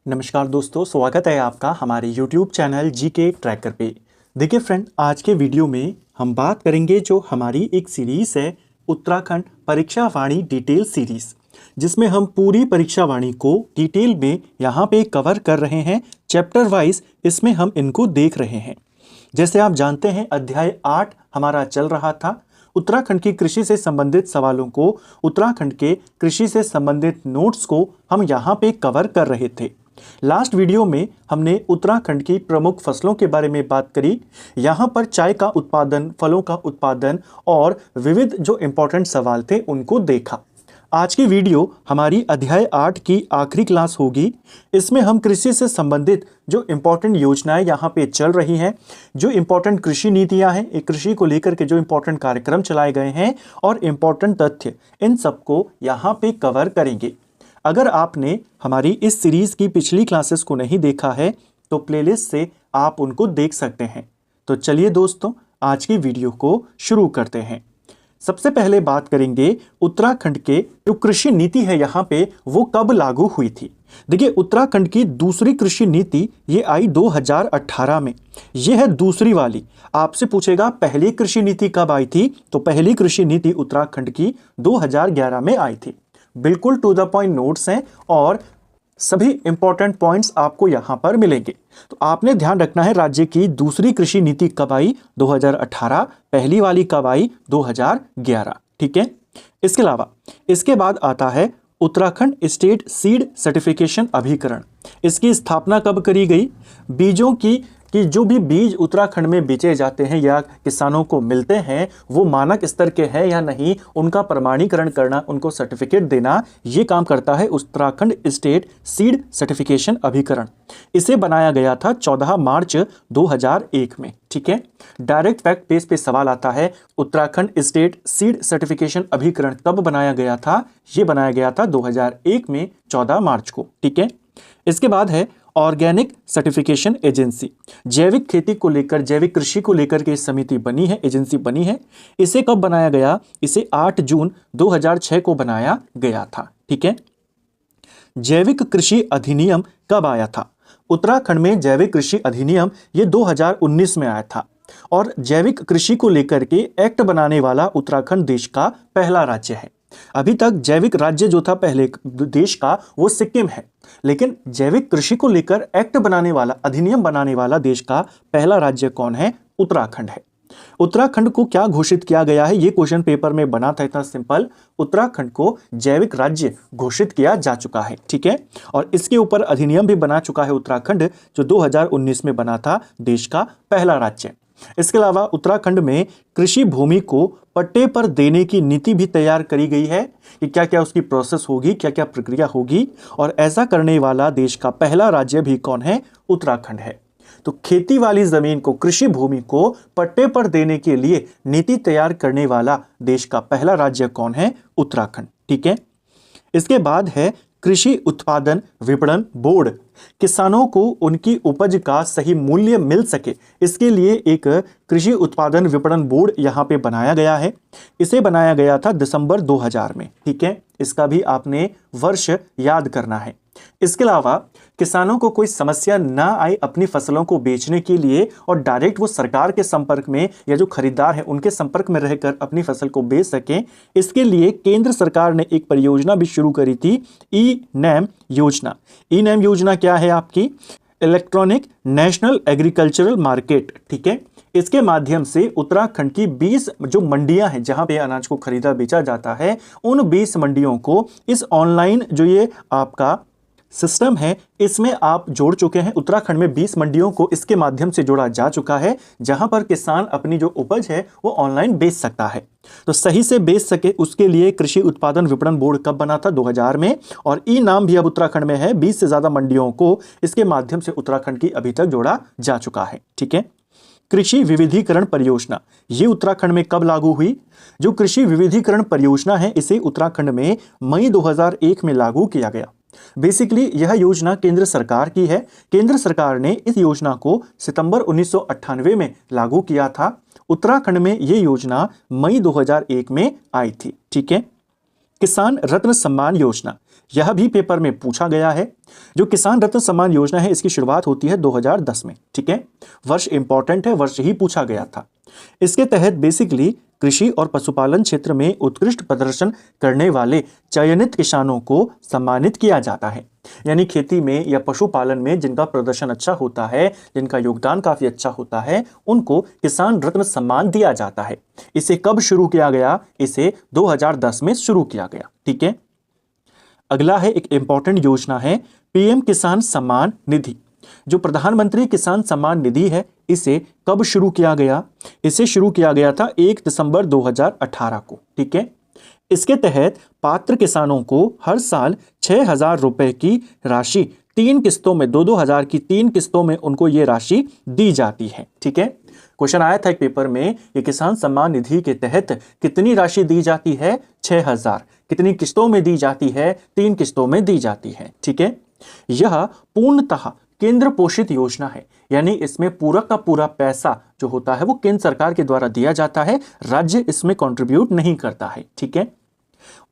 नमस्कार दोस्तों, स्वागत है आपका हमारे YouTube चैनल जीके ट्रैकर पे। देखिए फ्रेंड, आज के वीडियो में हम बात करेंगे जो हमारी एक सीरीज़ है उत्तराखंड परीक्षा वाणी डिटेल सीरीज़, जिसमें हम पूरी परीक्षा वाणी को डिटेल में यहाँ पे कवर कर रहे हैं। चैप्टर वाइज इसमें हम इनको देख रहे हैं। जैसे आप जानते हैं, अध्याय 8 हमारा चल रहा था। उत्तराखंड की कृषि से संबंधित सवालों को, उत्तराखंड के कृषि से संबंधित नोट्स को हम यहाँ पे कवर कर रहे थे। लास्ट वीडियो में हमने उत्तराखंड की प्रमुख फसलों के बारे में बात करी। यहाँ पर चाय का उत्पादन, फलों का उत्पादन और विविध जो इम्पोर्टेंट सवाल थे उनको देखा। आज की वीडियो हमारी अध्याय 8 की आखिरी क्लास होगी। इसमें हम कृषि से संबंधित जो इम्पोर्टेंट योजनाएं यहाँ पे चल रही हैं, जो इम्पोर्टेंट कृषि नीतियाँ हैं, एक कृषि को लेकर के जो इम्पोर्टेंट कार्यक्रम चलाए गए हैं और इम्पोर्टेंट तथ्य, इन सबको यहाँ पे कवर करेंगे। अगर आपने हमारी इस सीरीज़ की पिछली क्लासेस को नहीं देखा है तो प्लेलिस्ट से आप उनको देख सकते हैं। तो चलिए दोस्तों, आज की वीडियो को शुरू करते हैं। सबसे पहले बात करेंगे उत्तराखंड के जो कृषि नीति है यहाँ पे वो कब लागू हुई थी। देखिए, उत्तराखंड की दूसरी कृषि नीति ये आई 2018 में। ये है दूसरी वाली। आपसे पूछेगा पहली कृषि नीति कब आई थी, तो पहली कृषि नीति उत्तराखंड की 2011 में आई थी। बिल्कुल टू द पॉइंट नोट्स हैं और सभी इंपॉर्टेंट पॉइंट्स आपको यहां पर मिलेंगे। तो आपने ध्यान रखना है, राज्य की दूसरी कृषि नीति कब आई, 2018। पहली वाली कब आई, 2011। ठीक है। इसके अलावा इसके बाद आता है उत्तराखंड स्टेट सीड सर्टिफिकेशन अभिकरण। इसकी स्थापना कब करी गई। बीजों की जो भी बीज उत्तराखंड में बेचे जाते हैं या किसानों को मिलते हैं वो मानक स्तर के हैं या नहीं, उनका प्रमाणीकरण करना, उनको सर्टिफिकेट देना, ये काम करता है उत्तराखंड स्टेट सीड सर्टिफिकेशन अभिकरण। इसे बनाया गया था 14 मार्च 2001 में। ठीक है। डायरेक्ट फैक्ट बेस पे सवाल आता है, उत्तराखंड स्टेट सीड सर्टिफिकेशन अभिकरण कब बनाया गया था। ये बनाया गया था 2001 में 14 मार्च को। ठीक है। इसके बाद है ऑर्गेनिक सर्टिफिकेशन एजेंसी। जैविक खेती को लेकर, जैविक कृषि को लेकर के समिति बनी है, एजेंसी बनी है। इसे कब बनाया गया, इसे 8 जून 2006 को बनाया गया था। ठीक है। जैविक कृषि अधिनियम कब आया था। उत्तराखंड में जैविक कृषि अधिनियम ये 2019 में आया था और जैविक कृषि को लेकर के एक्ट बनाने वाला उत्तराखंड देश का पहला राज्य है। अभी तक जैविक राज्य जो था पहले देश का वो सिक्किम है, लेकिन जैविक कृषि को लेकर एक्ट बनाने वाला, अधिनियम बनाने वाला देश का पहला राज्य कौन है, उत्तराखंड है। उत्तराखंड को क्या घोषित किया गया है, ये क्वेश्चन पेपर में बना था, इतना सिंपल। उत्तराखंड को जैविक राज्य घोषित किया जा चुका है। ठीक है। और इसके ऊपर अधिनियम भी बना चुका है उत्तराखंड, जो 2019 में बना था, देश का पहला राज्य। इसके अलावा उत्तराखंड में कृषि भूमि को पट्टे पर देने की नीति भी तैयार करी गई है कि क्या क्या उसकी प्रोसेस होगी, क्या क्या प्रक्रिया होगी, और ऐसा करने वाला देश का पहला राज्य भी कौन है, उत्तराखंड है। तो खेती वाली जमीन को, कृषि भूमि को पट्टे पर देने के लिए नीति तैयार करने वाला देश का पहला राज्य कौन है, उत्तराखंड। ठीक है। इसके बाद है कृषि उत्पादन विपणन बोर्ड। किसानों को उनकी उपज का सही मूल्य मिल सके, इसके लिए एक कृषि उत्पादन विपणन बोर्ड यहाँ पे बनाया गया है। इसे बनाया गया था दिसंबर 2000 में। ठीक है। इसका भी आपने वर्ष याद करना है। इसके अलावा किसानों को कोई समस्या ना आए अपनी फसलों को बेचने के लिए और डायरेक्ट वो सरकार के संपर्क में या जो खरीदार है उनके संपर्क में रहकर अपनी फसल को बेच सकें, इसके लिए केंद्र सरकार ने एक परियोजना भी शुरू करी थी, ई नैम योजना। ई नैम योजना क्या है आपकी, इलेक्ट्रॉनिक नेशनल एग्रीकल्चरल मार्केट। ठीक है। इसके माध्यम से उत्तराखंड की 20 जो मंडियां हैं जहां पे अनाज को खरीदा बेचा जाता है, उन 20 मंडियों को इस ऑनलाइन जो ये आपका सिस्टम है इसमें आप जोड़ चुके हैं। उत्तराखंड में 20 मंडियों को इसके माध्यम से जोड़ा जा चुका है, जहां पर किसान अपनी जो उपज है वो ऑनलाइन बेच सकता है। तो सही से बेच सके उसके लिए कृषि उत्पादन विपणन बोर्ड कब बना था, 2000 में। और ई नाम भी अब उत्तराखंड में है। 20 से ज्यादा मंडियों को इसके माध्यम से उत्तराखंड की अभी तक जोड़ा जा चुका है। ठीक है। कृषि विविधीकरण परियोजना, ये उत्तराखंड में कब लागू हुई। जो कृषि विविधीकरण परियोजना है इसे उत्तराखंड में मई 2001 में लागू किया गया। बेसिकली यह योजना केंद्र सरकार की है। केंद्र सरकार ने इस योजना को सितंबर 1998 में लागू किया था। उत्तराखंड में यह योजना मई 2001 में आई थी। ठीक है। किसान रत्न सम्मान योजना, यह भी पेपर में पूछा गया है। जो किसान रत्न सम्मान योजना है, इसकी शुरुआत होती है 2010 में। ठीक है, वर्ष इंपॉर्टेंट है, वर्ष ही पूछा गया था। इसके तहत बेसिकली कृषि और पशुपालन क्षेत्र में उत्कृष्ट प्रदर्शन करने वाले चयनित किसानों को सम्मानित किया जाता है। यानी खेती में या पशुपालन में जिनका प्रदर्शन अच्छा होता है, जिनका योगदान काफी अच्छा होता है, उनको किसान रत्न सम्मान दिया जाता है। इसे कब शुरू किया गया? इसे 2010 में शुरू किया गया। ठीक है, अगला है एक इंपॉर्टेंट योजना है पीएम किसान सम्मान निधि। जो प्रधानमंत्री किसान सम्मान निधि है, इसे कब शुरू किया गया? इसे शुरू किया गया था 1 दिसंबर 2018 को। ठीक है, इसके तहत पात्र किसानों को हर साल 6,000 रुपए की राशि 3 किस्तों में, 2-2 हजार की 3 किस्तों में उनको ये राशि दी जाती है। ठीक है, क्वेश्चन आया था एक पेपर में, ये किसान सम्मान निधि के तहत कितनी राशि दी जाती है? 6,000। कितनी किस्तों में दी जाती है? 3 किस्तों में दी जाती है। ठीक है, यह पूर्णतः केंद्र पोषित योजना है, यानी इसमें पूरा का पूरा पैसा जो होता है वो केंद्र सरकार के द्वारा दिया जाता है, राज्य इसमें कंट्रीब्यूट नहीं करता है। ठीक है,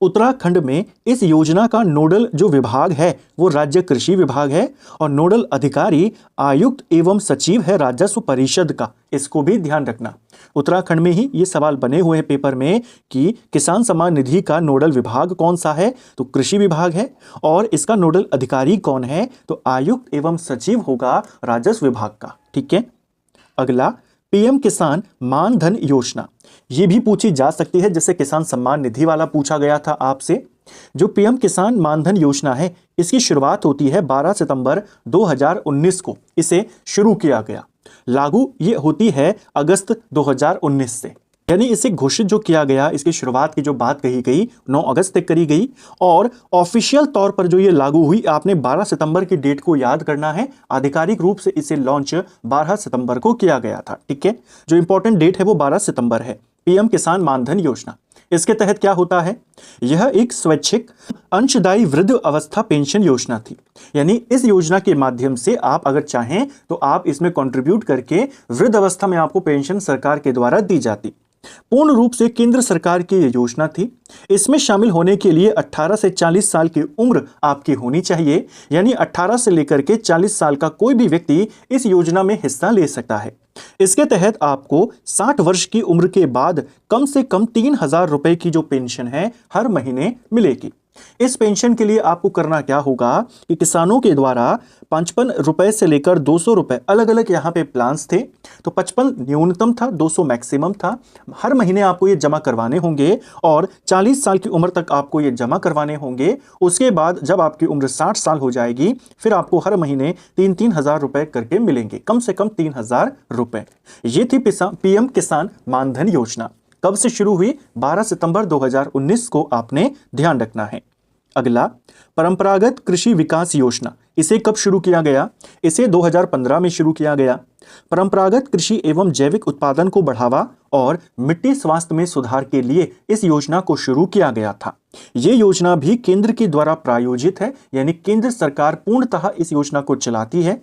उत्तराखंड में इस योजना का नोडल जो विभाग है वो राज्य कृषि विभाग है और नोडल अधिकारी आयुक्त एवं सचिव है राजस्व परिषद का। इसको भी ध्यान रखना, उत्तराखंड में ही ये सवाल बने हुए हैं पेपर में कि किसान सम्मान निधि का नोडल विभाग कौन सा है, तो कृषि विभाग है, और इसका नोडल अधिकारी कौन है, तो आयुक्त एवं सचिव होगा राजस्व विभाग का। ठीक है, अगला पीएम किसान मानधन योजना, ये भी पूछी जा सकती है, जैसे किसान सम्मान निधि वाला पूछा गया था आपसे। जो पीएम किसान मानधन योजना है, इसकी शुरुआत होती है 12 सितंबर 2019 को। इसे शुरू किया गया, लागू ये होती है अगस्त 2019 से, यानी इसे घोषित जो किया गया, इसकी शुरुआत की जो बात कही गई 9 अगस्त तक करी गई, और ऑफिशियल तौर पर जो ये लागू हुई, आपने 12 सितंबर की डेट को याद करना है। आधिकारिक रूप से इसे लॉन्च 12 सितंबर को किया गया था। ठीक है, जो इंपॉर्टेंट डेट है वो 12 सितंबर है। पीएम किसान मानधन योजना, इसके तहत क्या होता है? यह एक स्वैच्छिक अंशदायी वृद्ध अवस्था पेंशन योजना थी। यानी इस योजना के माध्यम से आप अगर चाहें तो आप इसमें कंट्रीब्यूट करके वृद्ध अवस्था में आपको पेंशन सरकार के द्वारा दी जाती। पूर्ण रूप से केंद्र सरकार की यह योजना थी। इसमें शामिल होने के लिए 18 से 40 साल की उम्र आपकी होनी चाहिए, यानी 18 से लेकर के 40 साल का कोई भी व्यक्ति इस योजना में हिस्सा ले सकता है। इसके तहत आपको 60 वर्ष की उम्र के बाद कम से कम 3,000 रुपए की जो पेंशन है हर महीने मिलेगी। इस पेंशन के लिए आपको करना क्या होगा कि किसानों के द्वारा 55 रुपए से लेकर 200 रुपए, अलग अलग यहाँ पे प्लान्स थे। तो 55 न्यूनतम था, 200 मैक्सिमम था। हर महीने आपको ये जमा करवाने होंगे और 40 साल की उम्र तक आपको ये जमा करवाने होंगे। उसके बाद जब आपकी उम्र 60 साल हो जाएगी, फिर आपको हर महीने 3-3 हजार रुपए करके मिलेंगे, कम से कम 3,000 रुपए। ये थी पीएम किसान मानधन योजना। कब से शुरू हुई? 12 सितंबर 2019 को आपने ध्यान रखना है। अगला परंपरागत कृषि विकास योजना, इसे कब शुरू किया गया? इसे 2015 में शुरू किया गया। परंपरागत कृषि एवं जैविक उत्पादन को बढ़ावा और मिट्टी स्वास्थ्य में सुधार के लिए इस योजना को शुरू किया गया था। यह योजना भी केंद्र के द्वारा प्रायोजित है, यानी केंद्र सरकार पूर्णतः इस योजना को चलाती है।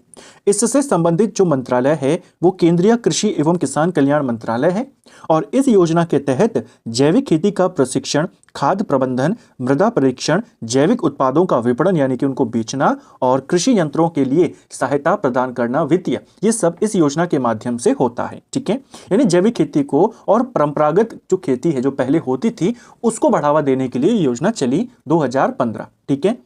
इससे संबंधित जो मंत्रालय है वो केंद्रीय कृषि एवं किसान कल्याण मंत्रालय है, और इस योजना के तहत जैविक खेती का प्रशिक्षण, खाद्य प्रबंधन, मृदा परीक्षण, जैविक उत्पादों का विपणन यानी कि उनको बेचना, और कृषि यंत्रों के लिए सहायता प्रदान करना, वित्तीय, ये सब इस योजना के माध्यम से होता है। ठीक है, यानी जैविक खेती को और परंपरागत जो खेती है जो पहले होती थी उसको बढ़ावा देने के लिए योजना चली 2015। ठीक है,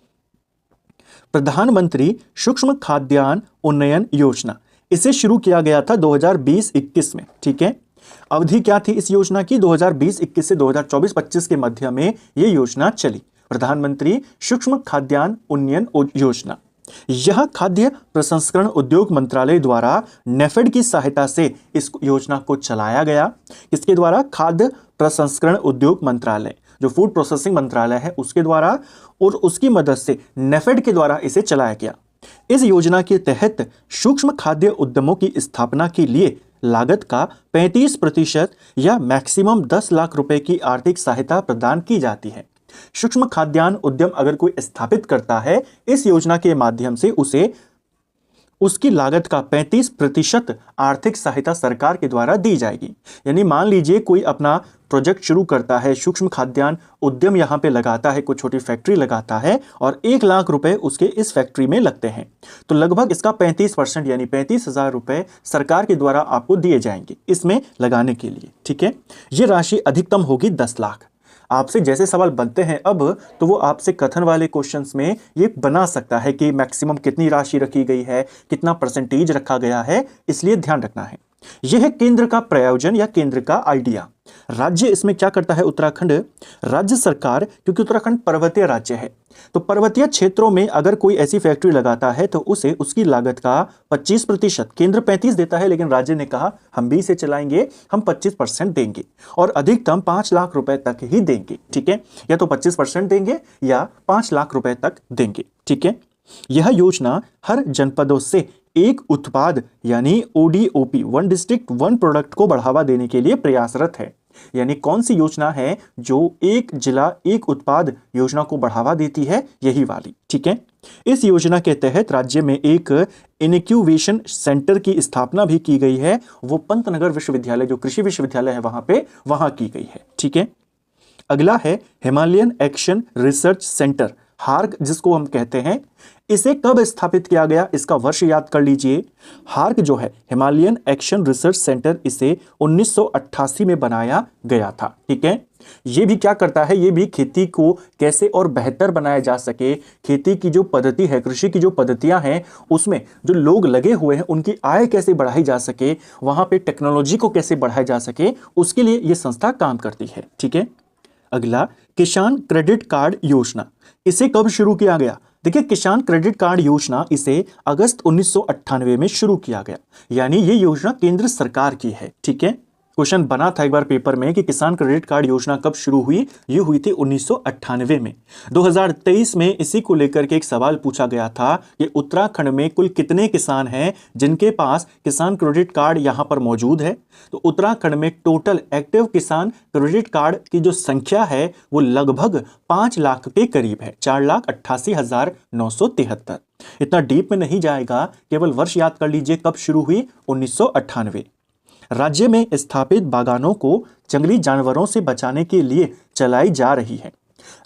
प्रधानमंत्री सूक्ष्म खाद्यान्न उन्नयन योजना, इसे शुरू किया गया था 2020-21 में। ठीक है, अवधि क्या थी इस योजना की? 2020-21 से 2024-25 के मध्य में यह योजना चली, प्रधानमंत्री सूक्ष्म खाद्यान्न उन्नयन योजना। यह खाद्य प्रसंस्करण उद्योग मंत्रालय द्वारा नेफेड की सहायता से इस योजना को चलाया गया। किसके द्वारा? खाद्य प्रसंस्करण उद्योग मंत्रालय, जो फूड प्रोसेसिंग मंत्रालय है उसके द्वारा, और उसकी मदद से नेफेड के द्वारा इसे चलाया गया। इस योजना के तहत सूक्ष्म खाद्य उद्यमों की स्थापना के लिए लागत का 35% या मैक्सिमम 10 लाख रुपए की आर्थिक सहायता प्रदान की जाती है। सूक्ष्म खाद्यान्न उद्यम अगर कोई स्थापित करता है इस योजना के माध्यम से, उसे उसकी लागत का 35% आर्थिक सहायता सरकार के द्वारा दी जाएगी। यानी मान लीजिए कोई अपना प्रोजेक्ट शुरू करता है, सूक्ष्म खाद्यान्न उद्यम यहाँ पे लगाता है, कोई छोटी फैक्ट्री लगाता है और 1 लाख रुपए उसके इस फैक्ट्री में लगते हैं, तो लगभग इसका 35% यानी 35,000 रुपए सरकार के द्वारा आपको दिए जाएंगे इसमें लगाने के लिए। ठीक है, ये राशि अधिकतम होगी 10 लाख। आपसे जैसे सवाल बनते हैं अब, तो वो आपसे कथन वाले क्वेश्चंस में ये बना सकता है कि मैक्सिमम कितनी राशि रखी गई है, कितना परसेंटेज रखा गया है, इसलिए ध्यान रखना है। यह है केंद्र का प्रयोजन या केंद्र का आइडिया। राज्य इसमें क्या करता है? उत्तराखंड राज्य सरकार, क्योंकि उत्तराखंड पर्वतीय राज्य है, तो पर्वतीय क्षेत्रों में अगर कोई ऐसी फैक्ट्री लगाता है तो उसे उसकी लागत का 25%, केंद्र 35 देता है लेकिन राज्य ने कहा हम भी इसे चलाएंगे, हम 25% देंगे और अधिकतम 5 लाख रुपए तक ही देंगे। ठीक है, या तो 25% देंगे या 5 लाख रुपए तक देंगे। ठीक है, यह योजना हर जनपदों से एक उत्पाद यानी ODOP, one district one product को बढ़ावा देने के लिए प्रयासरत है। यानी कौन सी योजना है जो एक जिला एक उत्पाद योजना को बढ़ावा देती है? यही वाली। ठीक है, इस योजना के तहत राज्य में एक इनक्यूबेशन सेंटर की स्थापना भी की गई है। वो पंतनगर विश्वविद्यालय, जो कृषि विश्वविद्यालय है वहां की गई है। ठीक है, अगला है Himalayan action research centre, hark जिसको हम कहते हैं। इसे कब स्थापित किया गया, इसका वर्ष याद कर लीजिए। हार्क जो है हिमालयन एक्शन रिसर्च सेंटर, इसे 1988 में बनाया गया था। ठीक है, ये भी क्या करता है? ये भी खेती को कैसे और बेहतर बनाया जा सके, खेती की जो पद्धति है, कृषि की जो पद्धतियां हैं, उसमें जो लोग लगे हुए हैं उनकी आय कैसे बढ़ाई जा सके, वहां पे टेक्नोलॉजी को कैसे बढ़ाया जा सके, उसके लिए ये संस्था काम करती है। ठीक है, अगला किसान क्रेडिट कार्ड योजना, इसे कब शुरू किया गया? देखिए, किसान क्रेडिट कार्ड योजना इसे अगस्त 1998 में शुरू किया गया, यानी ये योजना केंद्र सरकार की है। ठीक है, क्वेश्चन बना था एक बार पेपर में कि किसान क्रेडिट कार्ड योजना कब शुरू हुई? ये हुई थी 1998 में। 2023 में इसी को लेकर के एक सवाल पूछा गया था कि उत्तराखंड में कुल कितने किसान हैं जिनके पास किसान क्रेडिट कार्ड यहां पर मौजूद है? तो उत्तराखंड में टोटल एक्टिव किसान क्रेडिट कार्ड की जो संख्या है वो लगभग 5 लाख के करीब है, 4,88,973। इतना डीप में नहीं जाएगा, केवल वर्ष याद कर लीजिए कब शुरू हुई, 1998। राज्य में स्थापित बागानों को जंगली जानवरों से बचाने के लिए चलाई जा रही है।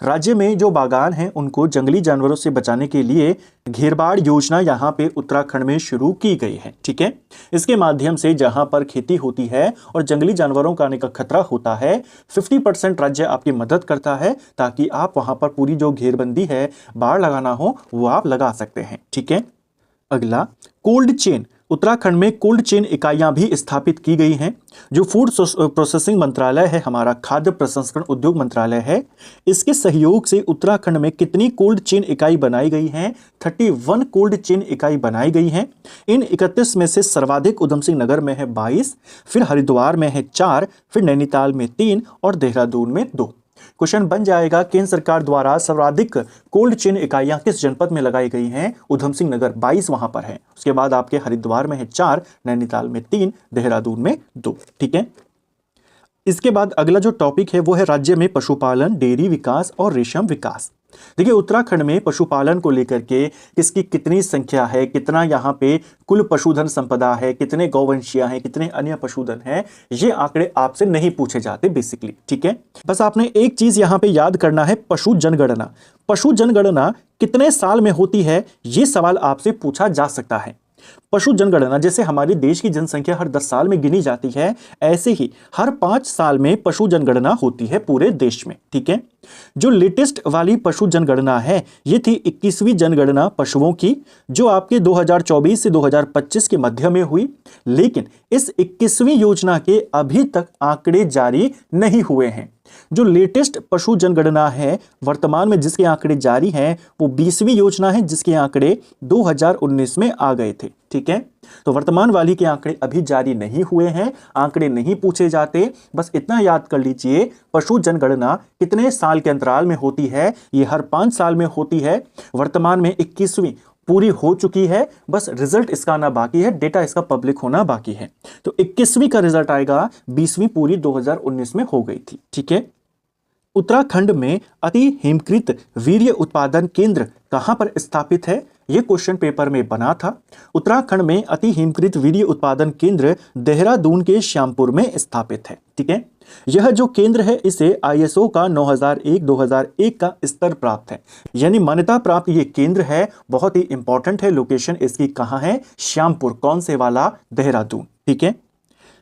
राज्य में जो बागान हैं उनको जंगली जानवरों से बचाने के लिए घेरबाड़ योजना यहाँ पे उत्तराखंड में शुरू की गई है। ठीक है, इसके माध्यम से जहाँ पर खेती होती है और जंगली जानवरों का आने का खतरा होता है, 50% राज्य आपकी मदद करता है ताकि आप वहाँ पर पूरी जो घेरबंदी है, बाड़ लगाना हो, वो आप लगा सकते हैं। ठीक है, अगला कोल्ड चेन, उत्तराखंड में कोल्ड चेन इकाइयां भी स्थापित की गई हैं। जो फूड प्रोसेसिंग मंत्रालय है हमारा, खाद्य प्रसंस्करण उद्योग मंत्रालय है, इसके सहयोग से उत्तराखंड में कितनी कोल्ड चेन इकाई बनाई गई हैं? 31 कोल्ड चेन इकाई बनाई गई हैं। इन 31 में से सर्वाधिक उधम सिंह नगर में है 22, फिर हरिद्वार में है 4, फिर नैनीताल में 3 और देहरादून में 2। क्वेश्चन बन जाएगा केंद्र सरकार द्वारा सर्वाधिक कोल्ड चेन इकाइयां किस जनपद में लगाई गई हैं? उधम सिंह नगर 22 वहां पर है। उसके बाद आपके हरिद्वार में है 4, नैनीताल में 3, देहरादून में 2। ठीक है, इसके बाद अगला जो टॉपिक है वो है राज्य में पशुपालन, डेयरी विकास और रेशम विकास। देखिए, उत्तराखंड में पशुपालन को लेकर के किसकी कितनी संख्या है, कितना यहाँ पे कुल पशुधन संपदा है, कितने गौवंशीय हैं, कितने अन्य पशुधन हैं, ये आंकड़े आपसे नहीं पूछे जाते बेसिकली। ठीक है, बस आपने एक चीज यहाँ पे याद करना है, पशु जनगणना। पशु जनगणना कितने साल में होती है, ये सवाल आपसे पूछा जा सकता है। पशु जनगणना, जैसे हमारे देश की जनसंख्या हर 10 साल में गिनी जाती है, ऐसे ही हर 5 साल में पशु जनगणना होती है पूरे देश में। ठीक है, जो लेटेस्ट वाली पशु जनगणना है ये थी 21वीं जनगणना पशुओं की, जो आपके 2024 से 2025 के मध्य में हुई। लेकिन इस 21वीं योजना के अभी तक आंकड़े जारी नहीं हुए हैं। जो लेटेस्ट पशु जनगणना है वर्तमान में जिसके आंकड़े जारी हैं वो 20वीं योजना है जिसके आंकड़े 2019 में आ गए थे। ठीक है, तो वर्तमान वाली के आंकड़े अभी जारी नहीं हुए हैं, आंकड़े नहीं पूछे जाते। बस इतना याद कर लीजिए, पशु जनगणना कितने साल के अंतराल में होती है? ये हर 5 साल में होती है। वर्तमान में 21वीं पूरी हो चुकी है, बस रिजल्ट इसका आना बाकी है, डेटा इसका पब्लिक होना बाकी है। तो 21वीं का रिजल्ट आएगा, 20वीं पूरी 2019 में हो गई थी। ठीक है, उत्तराखंड में अति हिमकृत वीर्य उत्पादन केंद्र कहां पर स्थापित है? ये क्वेश्चन पेपर में बना था। उत्तराखंड में अति हिमकृत वीर्य उत्पादन केंद्र देहरादून के श्यामपुर में स्थापित है। ठीक है, यह जो केंद्र है इसे ISO का 9001-2001 का स्तर प्राप्त है, यानी मान्यता प्राप्त ये केंद्र है। बहुत ही इंपॉर्टेंट है, लोकेशन इसकी कहां है? श्यामपुर। कौन से वाला? देहरादून। ठीक है।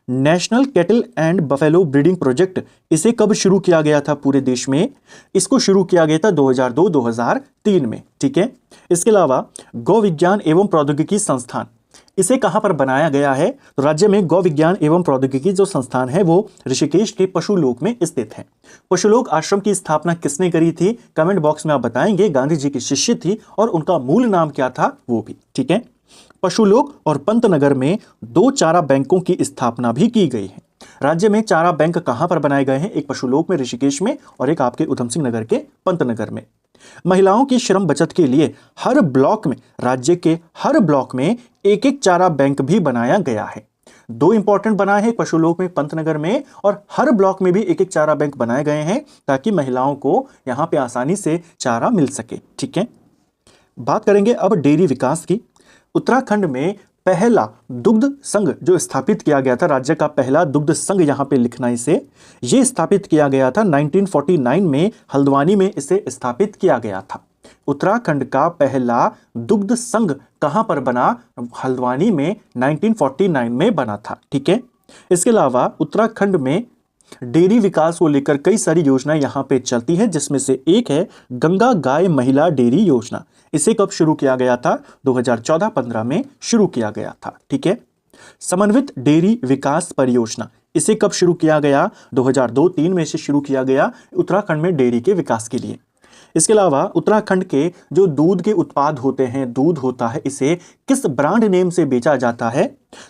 National cattle and buffalo breeding project, इसे कब शुरू किया गया था पूरे देश में? इसको शुरू किया गया था 2002-2003 में। ठीक है। इसके अलावा गौ विज्ञान एवं प्रौद्योगिकी संस्थान, इसे कहां पर बनाया गया है? तो राज्य में गौ विज्ञान एवं प्रौद्योगिकी जो संस्थान है वो ऋषिकेश के पशुलोक में स्थित है। पशुलोक आश्रम की स्थापना किसने करी थी? कमेंट बॉक्स में आप बताएंगे। गांधी जी की शिष्य थी और उनका मूल नाम क्या था वो भी। ठीक है। पशुलोक और पंतनगर में 2 चारा बैंकों की स्थापना भी की गई है। राज्य में चारा बैंक कहां पर बनाए गए हैं? एक पशुलोक में ऋषिकेश में और एक आपके उधम सिंह नगर के पंतनगर में। महिलाओं की श्रम बचत के लिए हर ब्लॉक में, राज्य के हर ब्लॉक में एक एक चारा बैंक भी बनाया गया है। 2 इंपॉर्टेंट बनाए हैं, पशुलोक में, पंतनगर में, और हर ब्लॉक में भी एक एक चारा बैंक बनाए गए हैं ताकि महिलाओं को यहां पे आसानी से चारा मिल सके। ठीक है। बात करेंगे अब डेयरी विकास की। उत्तराखंड में पहला दुग्ध संघ जो स्थापित किया गया था, राज्य का पहला दुग्ध संघ, यहां पे लिखना इसे, ये स्थापित किया गया था 1949 में, हल्द्वानी में इसे स्थापित किया गया था। उत्तराखंड का पहला दुग्ध संघ कहां पर बना? हल्द्वानी में 1949 में बना था। ठीक है। इसके अलावा उत्तराखंड में डेयरी विकास को लेकर कई सारी योजनाएं यहां पे चलती है, जिसमें से एक है गंगा गाय महिला डेयरी योजना। इसे कब शुरू किया गया था? 2014-15 में शुरू किया गया था। ठीक है। समन्वित डेयरी विकास परियोजना, इसे कब शुरू किया गया? 2002-3 में से शुरू किया गया उत्तराखंड में डेयरी के विकास के लिए। इसके अलावा उत्तराखंड के जो दूध के उत्पाद होते हैं, दूध होता है, इसे किस ब्रांड नेम से बेचा जाता है?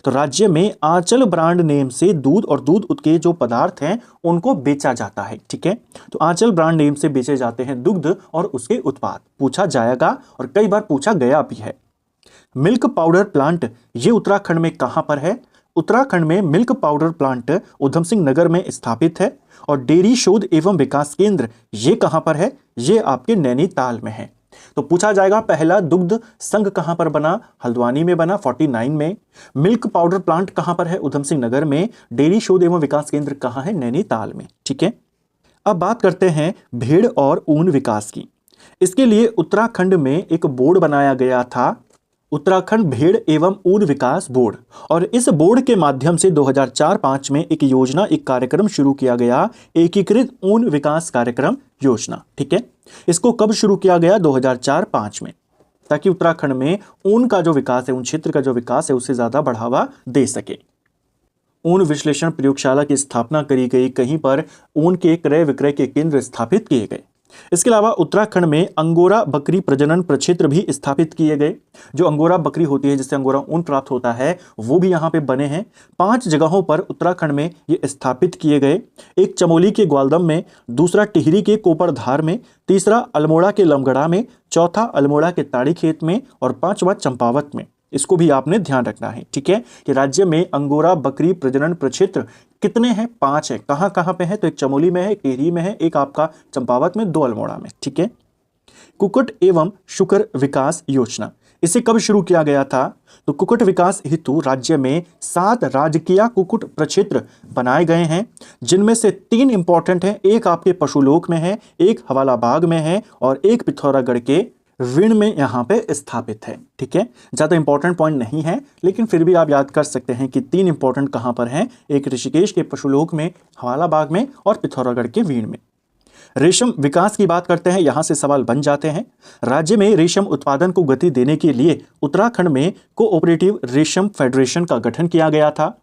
तो राज्य में आंचल ब्रांड नेम से दूध और दूध के जो पदार्थ हैं उनको बेचा जाता है। ठीक है। तो आंचल ब्रांड नेम से बेचे जाते हैं दुग्ध और उसके उत्पाद। पूछा जाएगा और कई बार पूछा गया भी है। मिल्क पाउडर प्लांट, ये उत्तराखंड में कहां पर है? उत्तराखंड में milk powder plant Udham Singh Nagar में स्थापित है। और डेयरी शोध एवं विकास केंद्र ये कहां पर है? ये आपके नैनीताल में है। तो पूछा जाएगा पहला दुग्ध संघ कहां पर बना? हल्द्वानी में बना 49 में। मिल्क पाउडर प्लांट कहां पर है? उधम सिंह नगर में। डेयरी शोध एवं विकास केंद्र कहां है? नैनीताल में। ठीक है। अब बात करते हैं भेड़ और ऊन विकास की। इसके लिए उत्तराखंड में एक बोर्ड बनाया गया था, उत्तराखंड भेड़ एवं ऊन विकास बोर्ड। और इस बोर्ड के माध्यम से 2004-5 में एक योजना, एक कार्यक्रम शुरू किया गया, एकीकृत ऊन विकास कार्यक्रम योजना। ठीक है। इसको कब शुरू किया गया? 2004-5 में, ताकि उत्तराखंड में ऊन का जो विकास है, ऊन क्षेत्र का जो विकास है, उससे ज्यादा बढ़ावा दे सके। ऊन विश्लेषण प्रयोगशाला की स्थापना करी गई, कहीं पर ऊन के क्रय विक्रय के केंद्र स्थापित किए गए। इसके अलावा उत्तराखंड में अंगोरा बकरी प्रजनन प्रक्षेत्र भी स्थापित किए गए। जो अंगोरा बकरी होती है, जिससे अंगोरा ऊन प्राप्त होता है, वो भी यहाँ पे बने हैं। 5 जगहों पर उत्तराखंड में ये स्थापित किए गए। एक चमोली के ग्वालदम में, दूसरा टिहरी के कोपरधार में, तीसरा अल्मोड़ा के लमगड़ा में, चौथा अल्मोड़ा के ताड़ी खेत में और 5वां चंपावत में। इसको भी आपने ध्यान रखना है। ठीक है, कि राज्य में अंगोरा बकरी प्रजनन प्रक्षेत्र कितने हैं? 5 है। कहां कहां पे है? तो एक चमोली में है, एक टिहरी में है, एक आपका चंपावत में, 2 अल्मोड़ा में। ठीक है। कुक्कुट एवं शुकर विकास योजना, इसे कब शुरू किया गया था? तो कुक्कुट विकास हेतु राज्य में 7 राजकीय कुक्कुट प्रक्षेत्र बनाए गए हैं, जिनमें से 3 इंपॉर्टेंट हैं। एक आपके पशुलोक में है, एक हवाला बाग में है और एक पिथौरागढ़ के विण में यहाँ पे स्थापित है। ठीक है। ज्यादा इंपॉर्टेंट पॉइंट नहीं है, लेकिन फिर भी आप याद कर सकते हैं कि 3 इंपॉर्टेंट कहां पर हैं, एक ऋषिकेश के पशुलोक में, हवाला बाग में और पिथौरागढ़ के विण में। रेशम विकास की बात करते हैं, यहां से सवाल बन जाते हैं। राज्य में रेशम उत्पादन को गति देने के लिए उत्तराखंड में कोऑपरेटिव रेशम फेडरेशन का गठन किया गया था।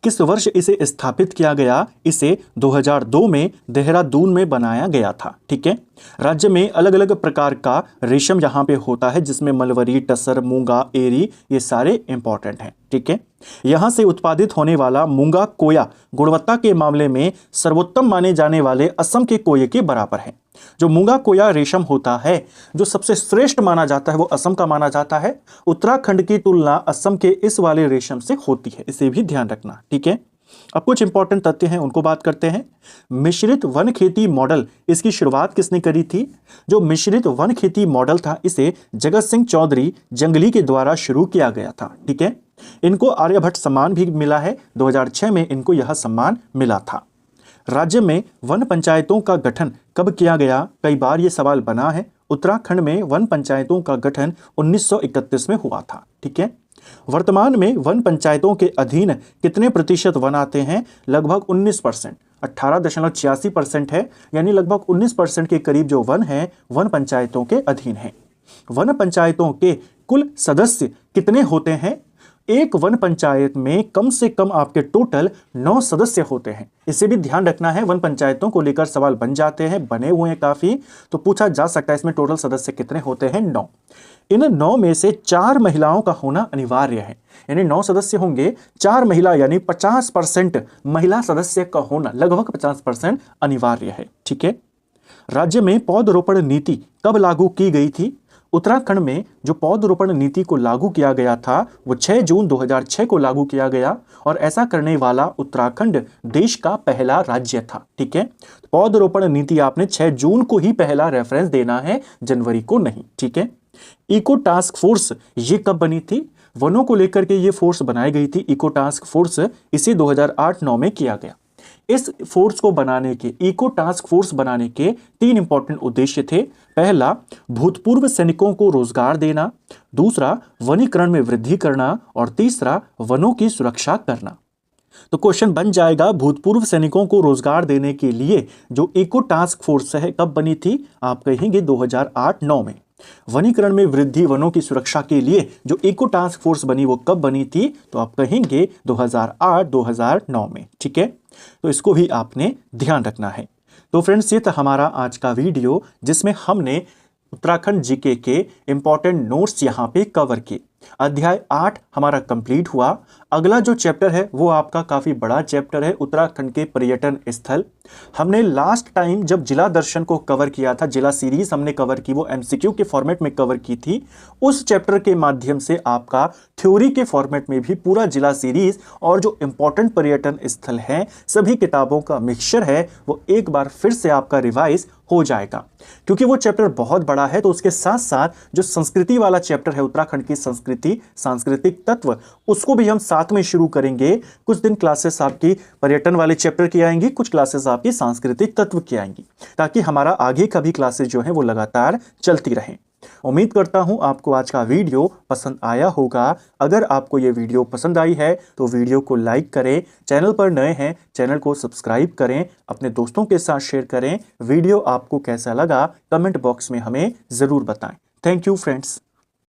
किस वर्ष इसे स्थापित किया गया? इसे 2002 में देहरादून में बनाया गया था। ठीक है। राज्य में अलग अलग प्रकार का रेशम यहाँ पे होता है, जिसमें मलवरी, टसर, मूंगा, एरी, ये सारे इंपॉर्टेंट हैं। ठीक है। यहाँ से उत्पादित होने वाला मूंगा कोया गुणवत्ता के मामले में सर्वोत्तम माने जाने वाले असम के कोये के बराबर है। जो मूंगा कोया रेशम होता है, जो सबसे श्रेष्ठ माना जाता है, वो असम का माना जाता है। उत्तराखंड की तुलना असम के इस वाले रेशम से होती है, इसे भी ध्यान रखना। ठीक है। अब कुछ इंपॉर्टेंट तथ्य हैं उनको बात करते हैं। मिश्रित वन खेती मॉडल, इसकी शुरुआत किसने करी थी? जो मिश्रित वन खेती मॉडल था इसे जगत सिंह चौधरी जंगली के द्वारा शुरू किया गया था। ठीक है, इनको आर्यभट्ट सम्मान भी मिला है, 2006 में इनको यह सम्मान मिला था। राज्य में वन पंचायतों का गठन कब किया गया? कई बार यह सवाल बना है। उत्तराखंड में वन पंचायतों का गठन 1931 में हुआ था। ठीक है, वर्तमान में वन पंचायतों के अधीन कितने प्रतिशत वन आते हैं? लगभग 19%, 18.86% है, यानी लगभग 19% के करीब जो वन है वन पंचायतों के अधीन है। वन पंचायतों के कुल सदस्य कितने होते हैं? एक वन पंचायत में कम से कम आपके टोटल 9 सदस्य होते हैं। इसे भी ध्यान रखना है, वन पंचायतों को लेकर सवाल बन जाते हैं, बने हुए हैं काफी, तो पूछा जा सकता है इसमें टोटल सदस्य कितने होते हैं? 9। इन 9 में से 4 महिलाओं का होना अनिवार्य है, यानी 9 सदस्य होंगे, 4 महिला, यानी 50% महिला सदस्य का होना, लगभग 50% अनिवार्य है। ठीक है, राज्य में पौधरोपण नीति कब लागू की गई थी? उत्तराखंड में जो पौधरोपण नीति को लागू किया गया था वो 6 जून 2006 को लागू किया गया, और ऐसा करने वाला उत्तराखंड देश का पहला राज्य था। ठीक है, पौधरोपण नीति आपने 6 जून को ही पहला रेफरेंस देना है, जनवरी को नहीं। ठीक है, इको टास्क फोर्स ये कब बनी थी? वनों को लेकर के ये फोर्स बनाई गई थी, इको टास्क फोर्स, इसे 2008-9 में किया गया। इस फोर्स को बनाने के, इको टास्क फोर्स बनाने के 3 इंपॉर्टेंट उद्देश्य थे। पहला, भूतपूर्व सैनिकों को रोजगार देना, दूसरा, वनीकरण में वृद्धि करना, और तीसरा, वनों की सुरक्षा करना। तो क्वेश्चन बन जाएगा, भूतपूर्व सैनिकों को रोजगार देने के लिए जो इको टास्क फोर्स है कब बनी थी? आप कहेंगे 2008-9 में। वनीकरण में वृद्धि, वनों की सुरक्षा के लिए जो इको टास्क फोर्स बनी वो कब बनी थी? तो आप कहेंगे 2008-2009 में। ठीक है, तो इसको भी आपने ध्यान रखना है। तो फ्रेंड्स, ये था हमारा आज का वीडियो जिसमें हमने उत्तराखंड जीके के इंपॉर्टेंट नोट्स यहाँ पे कवर किए। अध्याय 8 हमारा कंप्लीट हुआ। अगला जो चैप्टर है वो आपका काफी बड़ा चैप्टर है, उत्तराखंड के पर्यटन स्थल। हमने लास्ट टाइम जब जिला दर्शन को कवर किया था, जिला सीरीज हमने कवर की, वो एमसीक्यू के फॉर्मेट में कवर की थी। उस चैप्टर के माध्यम से आपका थ्योरी के फॉर्मेट में भी पूरा जिला सीरीज और जो इंपॉर्टेंट पर्यटन स्थल हैं सभी किताबों का मिक्सचर है वो एक बार फिर से आपका रिवाइज हो जाएगा। क्योंकि वो चैप्टर बहुत बड़ा है तो उसके साथ साथ जो संस्कृति वाला चैप्टर है, उत्तराखंड की संस्कृति, सांस्कृतिक तत्व, उसको भी हम साथ में शुरू करेंगे। कुछ दिन क्लासेस आपकी पर्यटन वाले चैप्टर की आएंगी, कुछ क्लासेस आपकी सांस्कृतिक तत्व की आएंगी, ताकि हमारा आगे का भी क्लासेस जो है वो लगातार चलती रहें। उम्मीद करता हूं आपको आज का वीडियो पसंद आया होगा। अगर आपको ये वीडियो पसंद आई है तो वीडियो को लाइक करें, चैनल पर नए हैं चैनल को सब्सक्राइब करें, अपने दोस्तों के साथ शेयर करें। वीडियो आपको कैसा लगा कमेंट बॉक्स में हमें ज़रूर बताएं। Thank you friends.